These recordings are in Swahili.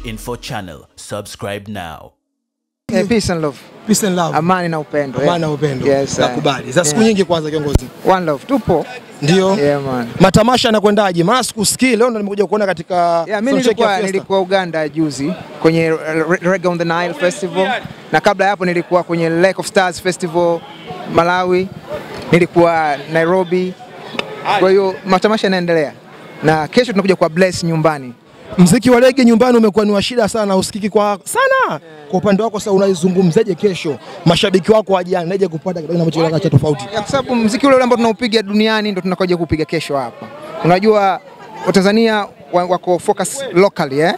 Info Channel. Subscribe now. Peace and love. Peace and love. Amani na upendo. Amani na upendo. Yes. Nakubali. Sasa siku nyingi kwanza kiongozi. One love. Tupo. Ndio. Yeah man. Matamasha yanakwendaje? Maana sikusikii leo ndo nimekuja kuona katika mimi nilikuwa Uganda juzi kwenye Rege on the Nile Festival, na kabla hapo nilikuwa kwenye Lake of Stars Festival Malawi, nilikuwa Nairobi. Kwa hiyo matamasha yanaendelea. Na kesho tunakuja kwa Bless nyumbani. Muziki wa Rege nyumbani umekuwa ni wa shida sana, usikiki kwa sana. Kwa upande wako sasa unaizungumzaje kesho? Mashabiki wako wajiandaje kupata kitu ambacho cha tofauti? Kwa sababu muziki ule ambao tunaupiga duniani ndio tunakuja kupiga kesho hapa. Unajua Watanzania wako focus locally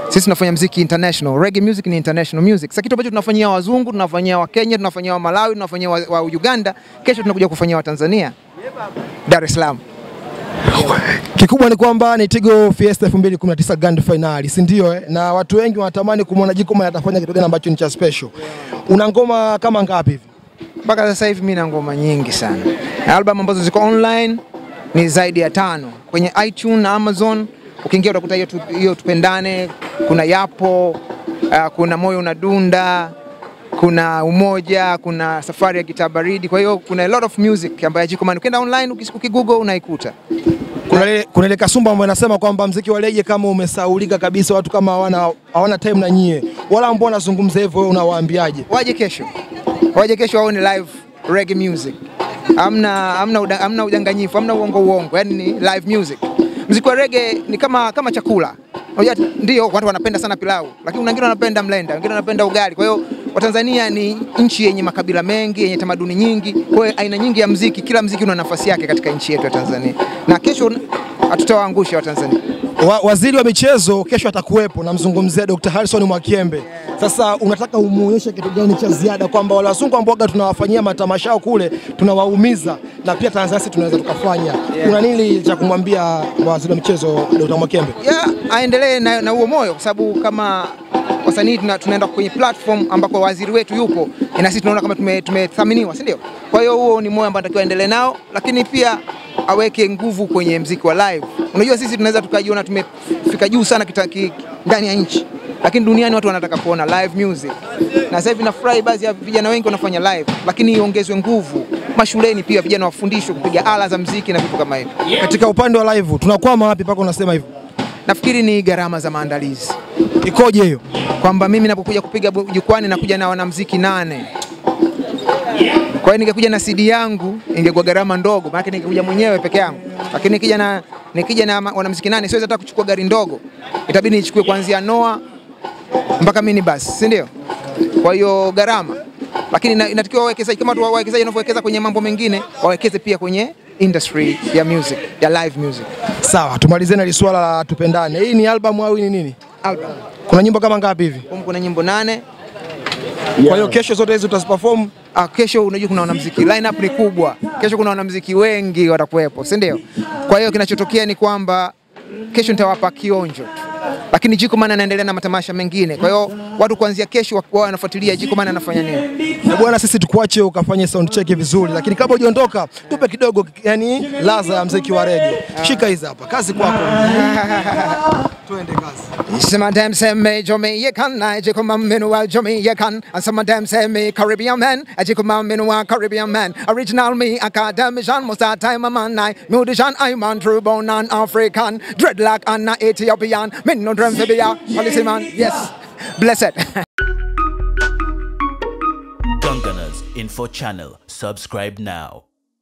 Sisi tunafanya muziki international. Reggae music ni international music. Sasa kitu ambacho tunafanyia wazungu, tunafanyia wa Kenya, tunafanyia wa Malawi, tunafanyia wa Uganda, kesho tunakuja kufanyia wa Tanzania. Dar es Salaam. Kikubwa ni kwamba ni Tigo Fiesta 2019 Grand Finale, si ndio Na watu wengi wanatamani kumuona Jiko atafanya kitu gani ambacho ni cha special. Una ngoma kama ngapi hivi? Mpaka sasa hivi mimi na ngoma nyingi sana. Album ambazo ziko online ni zaidi ya 5. Kwenye iTunes na Amazon ukiingia utakuta hiyo Tupendane, kuna Yapo, kuna Moyo Unadunda, kuna Umoja, kuna Safari ya Gitaa Baridi. Kwa hiyo kuna a lot of music ambayo Jiko ukienda online ukigoogle unaikuta. Kuna ile kasumba ambayo inasema kwamba muziki wa Rege kama umesaulika kabisa, watu kama hawana time na nyie. Wala ambao wanazungumza hivyo wewe unawaambiaje? Waje kesho. Waje kesho waone live Reggae music. Hamna udanganyifu, hamna uongo. Yaani ni live music. Muziki wa Reggae ni kama chakula. Unajua ndio watu wanapenda sana pilau, lakini wengine wanapenda mlenda, wengine wanapenda ugali. Kwa hiyo Watanzania ni nchi yenye makabila mengi, yenye tamaduni nyingi. Kwa hiyo aina nyingi ya muziki, kila muziki una nafasi yake katika nchi yetu ya Tanzania. Na kesho hatutawaangusha Watanzania. Waziri wa michezo kesho atakuwepo, namzungumzia Dr. Harrison Mwakyembe. Sasa unataka umuonyeshe kitu gani cha ziada kwamba wale wazungu ambao tunawafanyia matamasha kule tunawaumiza, na pia Tanzania tunaweza tukafanya. Kuna nini cha kumwambia waziri wa michezo Dr. Mwakyembe? Aendelee na huo moyo, kwa sababu kama wasanii tunaenda kwenye platform ambako waziri wetu yupo, na sisi tunaona kama tumethaminiwa, si ndio? Kwa hiyo huo ni moyo ambao anatakiwa aendelee nao, lakini pia aweke nguvu kwenye muziki wa live. Unajua sisi tunaweza tukajiona tumefika juu sana ndani ya nchi, lakini duniani watu wanataka kuona live music. Na sasa hivi nafurahi baadhi ya vijana wengi wanafanya live, lakini iongezwe nguvu. Mashuleni pia vijana wafundishwe kupiga ala za muziki na vitu kama hivyo. Katika upande wa live tunakwama wapi mpaka unasema hivyo? Nafikiri ni gharama za maandalizi. Ikoje hiyo? Kwamba mimi ninapokuja kupiga jukwani nakuja na wanamuziki 8. Kwa hiyo ningekuja na CD yangu ingekuwa gharama ndogo, maana ningekuja mwenyewe peke yangu. Lakini nikija na wanamuziki 8 siwezi hata kuchukua gari ndogo. Itabidi nichukue kuanzia Noah mpaka minibus, si ndio? Kwa hiyo gharama. Lakini inatakiwa wawekezaji kama tu wawekezaji wanavyowekeza kwenye mambo mengine, wawekeze pia kwenye industry ya music, ya live music. Sawa, tumalize na swala la Tupendane. Hii ni album au ni nini? Album. Kuna nyimbo kama ngapi hivi? Kuna nyimbo 8. Kwa hiyo kesho zote hizo utaziperform? Kesho unajua kuna wanamuziki, lineup ni kubwa. Kesho kuna wanamuziki wengi watakuwepo, si ndio? Kwa hiyo kinachotokea ni kwamba kesho nitawapa kionjo tu. Lakini Jiko anaendelea na matamasha mengine. Kwa hiyo watu kuanzia kesho wao wanafuatilia Jiko anafanya nini. Na bwana sisi tukuache ukafanye sound check vizuri, lakini kabla hujaondoka tupe kidogo yani ladha ya muziki wa Rege. Shika hizi hapa. Kazi kwako. Tuende kazi. Some of them say me Jamaican, Jiko Mamino Jamaican, and some of them say me Caribbean man, Jiko Mamino Caribbean man. Original me academician, most of the time I'm an musician, I'm on true born and African, dreadlock and Ethiopian. No drum to be a policy man, yes, blessed. Gungunners Info Channel, subscribe now.